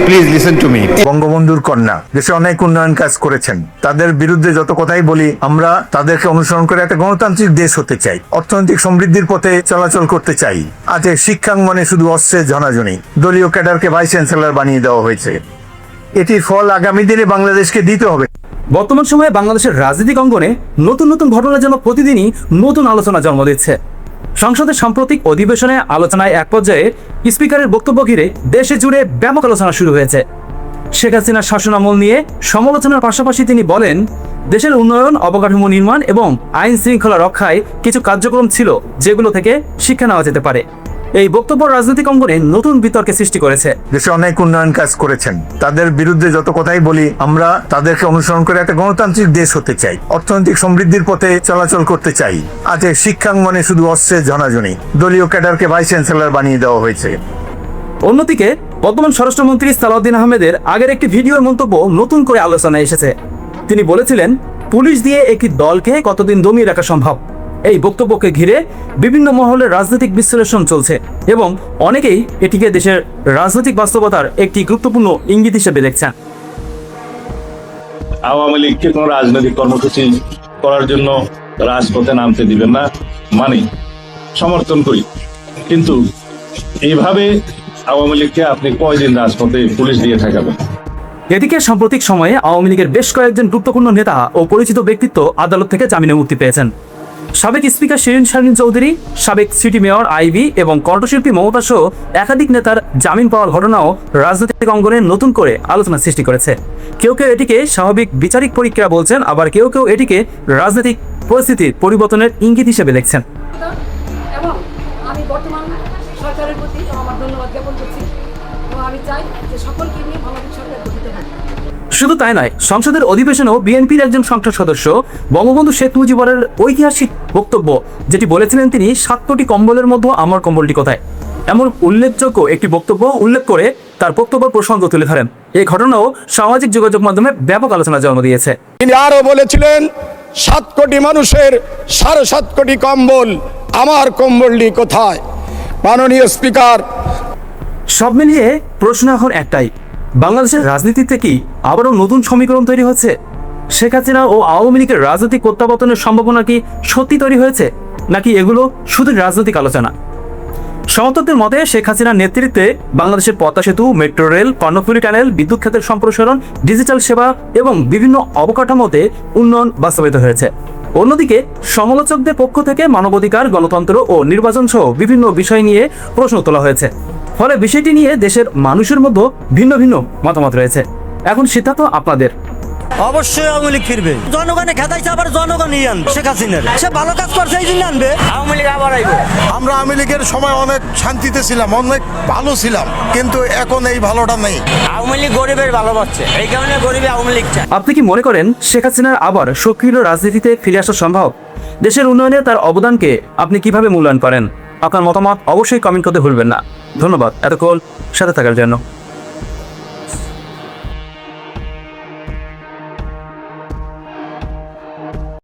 Please listen to me. বঙ্গবন্ধুর কন্যা দেশে অনেক উন্নয়ন কাজ করেছেন, তাদের বিরুদ্ধে যত কথাই বলি আমরা তাদেরকে অনুসরণ করে একটা গণতান্ত্রিক দেশ হতে চাই, অর্থনৈতিক সমৃদ্ধির পথে চলাচল করতে চাই। আজ শিক্ষাঙ্গনে শুধু অস্ত্রের ঝনাঝনি, দলীয় ক্যাডারকে ভাইস চ্যান্সেলর বানিয়ে দেওয়া হয়েছে। এটির ফল আগামী দিনে বাংলাদেশকে দিতে হবে। বর্তমান সময়ে বাংলাদেশের রাজনৈতিক অঙ্গনে নতুন নতুন ঘটনা যেন প্রতিদিনই নতুন আলোচনা জন্ম দিচ্ছে। সংসদের সাম্প্রতিক অধিবেশনে আলোচনায় এক পর্যায়ে স্পিকারের বক্তব্য ঘিরে দেশে জুড়ে ব্যাপক আলোচনা শুরু হয়েছে। শেখ হাসিনার শাসনামল নিয়ে সমালোচনার পাশাপাশি তিনি বলেন, দেশের উন্নয়ন, অবকাঠামো নির্মাণ এবং আইন শৃঙ্খলা রক্ষায় কিছু কার্যক্রম ছিল যেগুলো থেকে শিক্ষা নেওয়া যেতে পারে। এই বক্তব্য রাজনৈতিক অঙ্গনে নতুন বিতর্কের সৃষ্টি করেছে। দেশে অনেক উন্নয়ন কাজ করেছেন, তাদের বিরুদ্ধে যত কথাই বলি আমরা তাদেরকে অনুসরণ করে একটা গণতান্ত্রিক দেশ হতে চাই, অর্থনৈতিক সমৃদ্ধির পথে চলাচল করতে চাই। আজ শিক্ষাঙ্গনে শুধু অস্ত্রের ঝনাঝনি, দলীয় ক্যাডারকে ভাইস চ্যান্সেলর বানিয়ে দেওয়া হয়েছে। অন্যদিকে বর্তমান স্বরাষ্ট্রমন্ত্রী সালাউদ্দিন আহমেদের আগের একটি ভিডিওর মন্তব্য নতুন করে আলোচনায় এসেছে। তিনি বলেছিলেন, পুলিশ দিয়ে একটি দলকে কতদিন দমিয়ে রাখা সম্ভব। এই বক্তব্যকে ঘিরে বিভিন্ন মহলে রাজনৈতিক বিশ্লেষণ চলছে এবং অনেকেই এটিকে দেশের রাজনৈতিক বাস্তবতার একটি গুরুত্বপূর্ণ ইঙ্গিত হিসেবে দেখছেন। আওয়ামী লীগকে কোনো রাজনৈতিক কর্মসূচি করার জন্য রাজপথে নামতে দিবেন না, মানি, সমর্থন করি, কিন্তু এইভাবে আওয়ামী লীগকে আপনি কয়দিন রাজপথে পুলিশ দিয়ে ঠেকাবেন? এদিকে সাম্প্রতিক সময়ে আওয়ামী লীগের বেশ কয়েকজন গুরুত্বপূর্ণ নেতা ও পরিচিত ব্যক্তিত্ব আদালত থেকে জামিনে মুক্তি পেয়েছেন। সাবেক স্পিকার শিরিন শারমিন চৌধুরী, সাবেক সিটি মেয়র আইভি এবং কণ্ঠশিল্পী মমতা সহ একাধিক নেতার জামিন পাওয়ার ঘটনাও রাজনৈতিক অঙ্গনে নতুন করে আলোচনা সৃষ্টি করেছে। কেউ কেউ এটিকে স্বাভাবিক বিচারিক প্রক্রিয়া বলছেন, আবার কেউ কেউ এটিকে রাজনৈতিক পরিস্থিতির পরিবর্তনের ইঙ্গিত হিসেবে দেখছেন। এবং আমি বর্তমান সরকারের প্রতি আমার ধন্যবাদ জ্ঞাপন করছি এবং আমি চাই যে সকলকে নিয়ে বাংলাদেশ সরকার গঠিত হয়। শুধু তাই নয়, সংসদের অধিবেশনেও বিএনপির একজন সংসদ সদস্য বঙ্গবন্ধু শেখ মুজিবুরের ঐতিহাসিক বক্তব্য, যেটি বলেছিলেন তিনি 7 কোটি কম্বলের মধ্যে আমার কম্বলটি কোথায়, এমন উল্লেখযোগ্য একটি বক্তব্য উল্লেখ করে তার বক্তব্য প্রসঙ্গ তুলে ধরেন। এই ঘটনাও সামাজিক যোগাযোগ মাধ্যমে ব্যাপক আলোচনা জন্ম দিয়েছে। তিনি আরো বলেছিলেন, 7 কোটি মানুষের 7.5 কোটি কম্বল, আমার কম্বলটি কোথায়? মাননীয় স্পিকার, সব মিলিয়ে প্রশ্ন এখন একটাই, বাংলাদেশের রাজনীতিতে কি আবারও নতুন সমীকরণ তৈরি হচ্ছে? শেখ হাসিনা ও আওয়ামী লীগের রাজনৈতিক প্রত্যাবর্তনের সম্ভাবনা কি সত্যি তৈরি হয়েছে, নাকি এগুলো শুধু রাজনৈতিক আলোচনা? সমর্থকদের মতে শেখ হাসিনার নেতৃত্বে বাংলাদেশের পদ্মা সেতু, মেট্রো রেল, কর্ণফুলী টানেল, বিদ্যুৎ খাতের সম্প্রসারণ, ডিজিটাল সেবা এবং বিভিন্ন অবকাঠামোতে উন্নয়ন বাস্তবায়িত হয়েছে। অন্যদিকে সমালোচকদের পক্ষ থেকে মানবাধিকার, গণতন্ত্র ও নির্বাচন সহ বিভিন্ন বিষয় নিয়ে প্রশ্ন তোলা হয়েছে। ফলে বিষয়টি নিয়ে দেশের মানুষের মধ্যে ভিন্ন ভিন্ন মতামত রয়েছে। এখন সিদ্ধান্ত আপনাদের। অবশ্যই আওয়ামী লীগ ফিরবে। জনগণে খেদাইছে, আবার জনগণই আনবে। শেখ হাসিনার সে ভালো কাজ করছে, এই জন্য আনবে। আওয়ামী লীগ আবার আইবে। আমরা আওয়ামী লীগের সময় অনেক শান্তিতে ছিলাম, অনেক ভালো ছিলাম, কিন্তু এখন এই ভালোটা নেই। আওয়ামী লীগ গরিবের ভালোবাসছে, এই কারণে গরিবে আওয়ামী লীগ চায়। আপনি কি মনে করেন শেখ হাসিনার আবার সক্রিয় রাজনীতিতে ফিরে আসা সম্ভব? দেশের উন্নয়নে তার অবদানকে আপনি কিভাবে মূল্যায়ন করেন? আপনার মতামত অবশ্যই কমেন্ট করতে ভুলবেন না। ধন্যবাদ এতক্ষণ সাথে থাকার জন্য।